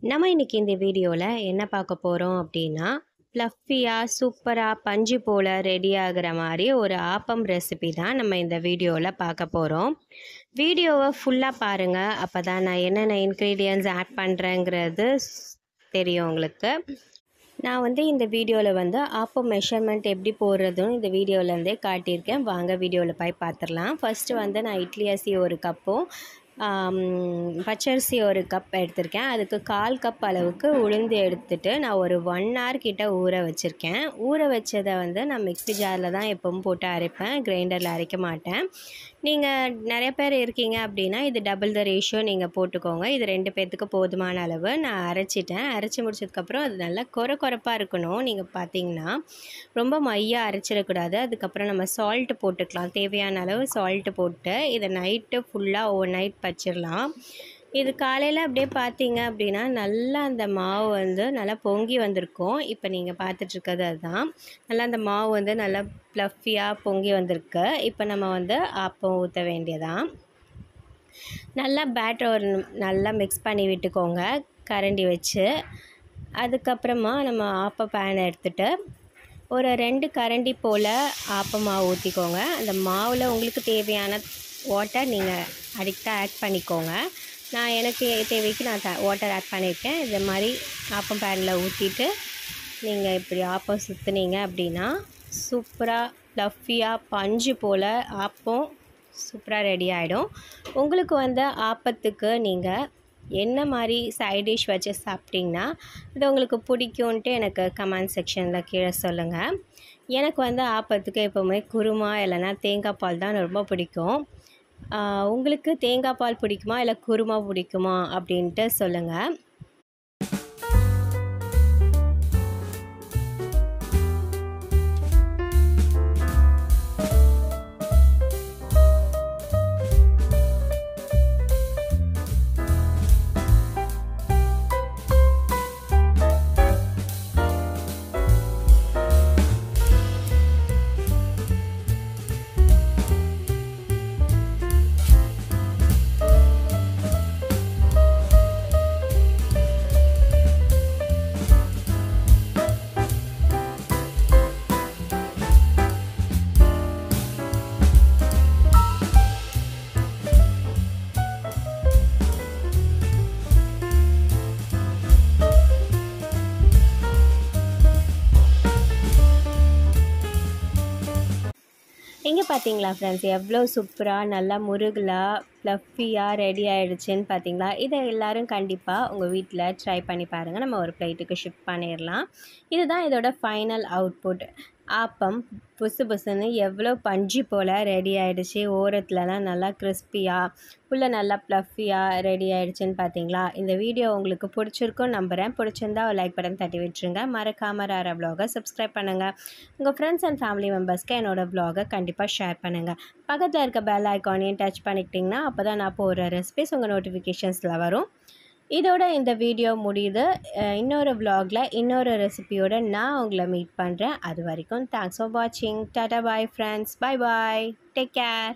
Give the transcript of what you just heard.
நம்ம இன்னைக்கு இந்த வீடியோவில் என்ன பார்க்க போகிறோம் அப்படின்னா ஃப்ளஃபியாக சூப்பராக பஞ்சு போல் ரெடி ஆகிற மாதிரி ஒரு ஆப்பம் ரெசிபி தான் நம்ம இந்த வீடியோவில் பார்க்க போகிறோம். வீடியோவை ஃபுல்லாக பாருங்கள், அப்போ தான் நான் என்னென்ன இன்க்ரீடியன்ட்ஸ் ஆட் பண்ணுறேங்கிறது தெரியும் உங்களுக்கு. நான் இந்த வீடியோவில் ஆப்பம் மெஷர்மெண்ட் எப்படி போடுறதுன்னு இந்த வீடியோவிலேருந்தே காட்டியிருக்கேன். வாங்க வீடியோவில் போய் பார்த்துடலாம். ஃபஸ்ட்டு நான் இட்லி அரிசி ஒரு கப்பும் பச்சரிசி ஒரு கப் எடுத்திருக்கேன். அதுக்கு 1/4 கப் அளவுக்கு உளுந்து எடுத்துகிட்டு நான் ஒரு 1 hour கிட்ட ஊற வச்சுருக்கேன். ஊற வச்சதை நான் மிக்ஸி ஜாரில் தான் எப்பவும் போட்டு அரைப்பேன், கிரைண்டரில் அரைக்க மாட்டேன். நீங்கள் நிறைய பேர் இருக்கீங்க அப்படின்னா இது டபுள் த ரேஷியோ நீங்கள் போட்டுக்கோங்க. இது 2 பேர்த்துக்கு போதுமான அளவு. நான் அரைச்சிட்டேன். அரைச்சி முடிச்சதுக்கப்புறம் அது நல்லா கொரப்பாக இருக்கணும். நீங்கள் பார்த்தீங்கன்னா ரொம்ப மையாக அரைச்சிடக்கூடாது. அதுக்கப்புறம் நம்ம சால்ட்டு போட்டுக்கலாம். தேவையான அளவு சால்ட்டு போட்டு இதை நைட்டு ஃபுல்லாக ஓவர் நைட் வச்சிடலாம். இது காலையில் அப்படியே பார்த்தீங்க அப்படின்னா நல்லா அந்த மாவு நல்லா பொங்கி வந்திருக்கும். இப்போ நீங்கள் பார்த்துட்ருக்கிறது அதுதான். நல்லா அந்த மாவு நல்லா ப்ளஃபியாக பொங்கி வந்திருக்கு. இப்போ நம்ம ஆப்பம் ஊற்ற வேண்டியதான். நல்லா பேட்டர் நல்லா மிக்ஸ் பண்ணி விட்டுக்கோங்க கரண்டி வச்சு. அதுக்கப்புறமா நம்ம ஆப்ப பேனை எடுத்துகிட்டு ஒரு 2 கரண்டி போல் ஆப்ப மாவு ஊற்றிக்கோங்க. அந்த மாவில் உங்களுக்கு தேவையான வாட்டர் நீங்கள் அடிக்டாக ஆட் பண்ணிக்கோங்க. நான் எனக்கு தேவைக்கு நான் வாட்டர் ஆட் பண்ணியிருக்கேன். இந்த மாதிரி ஆப்பம் பேனில் ஊற்றிட்டு நீங்கள் இப்படி ஆப்பம் சுற்றுனீங்க அப்படின்னா சூப்பராக ப்ளஃபியாக பஞ்சு போல் ஆப்பம் சூப்பராக ரெடி ஆகிடும். உங்களுக்கு ஆப்பத்துக்கு நீங்கள் என்ன மாதிரி சைட் டிஷ் வச்சு சாப்பிட்டிங்கன்னா இது உங்களுக்கு பிடிக்கும்ன்ட்டு எனக்கு கமெண்ட் செக்ஷனில் கீழே சொல்லுங்கள். எனக்கு ஆப்பத்துக்கு எப்போவுமே குருமா இல்லைன்னா தேங்காய் பால் தான் ரொம்ப பிடிக்கும். உங்களுக்கு தேங்காய் பால் பிடிக்குமா இல்லை குருமா பிடிக்குமா அப்படின்ட்டு சொல்லுங்கள். இங்கே பார்த்தீங்களா ஃப்ரெண்ட்ஸ், எவ்வளோ சூப்பராக நல்லா முருகலாக ப்ளஃபியாக ரெடி ஆகிடுச்சின்னு பார்த்தீங்களா? இதை எல்லோரும் கண்டிப்பாக உங்கள் வீட்டில் ட்ரை பண்ணி பாருங்கள். நம்ம ஒரு பிளேட்டுக்கு ஷிஃப்ட் பண்ணிடலாம். இதுதான் இதோட ஃபைனல் அவுட்புட். ஆப்பம் புசு புசுன்னு எவ்வளோ பஞ்சு போல் ரெடி ஆகிடுச்சி. ஓரத்துலலாம் நல்லா கிறிஸ்பியாக உள்ளே நல்லா ப்ளஃபியாக ரெடி ஆகிடுச்சின்னு பார்த்தீங்களா? இந்த வீடியோ உங்களுக்கு பிடிச்சிருக்குன்னு நம்புகிறேன். பிடிச்சிருந்தா ஒரு லைக் பட்டன் தட்டி விட்டுருங்க. மறக்காமல் ராரா வ்ளாகை சப்ஸ்கிரைப் பண்ணுங்கள். உங்கள் ஃப்ரெண்ட்ஸ் அண்ட் ஃபேமிலி மெம்பர்ஸ்க்கு என்னோடய வ்ளாகை கண்டிப்பாக ஷேர் பண்ணுங்கள். பக்கத்தில் இருக்க பெல் ஐக்கானையும் டச் பண்ணிக்கிட்டிங்கன்னா அப்போ தான் நான் போகிற ரெசிபிஸ் உங்கள் நோட்டிஃபிகேஷன்ஸில் வரும். இதோட இந்த வீடியோ முடியுது. இன்னொரு வ்ளாகில் இன்னொரு ரெசிபியோடு நான் உங்களை மீட் பண்ணுறேன். அது வரைக்கும் தேங்க்ஸ் ஃபார் வாட்சிங். Tata bye friends. Bye bye. Take care.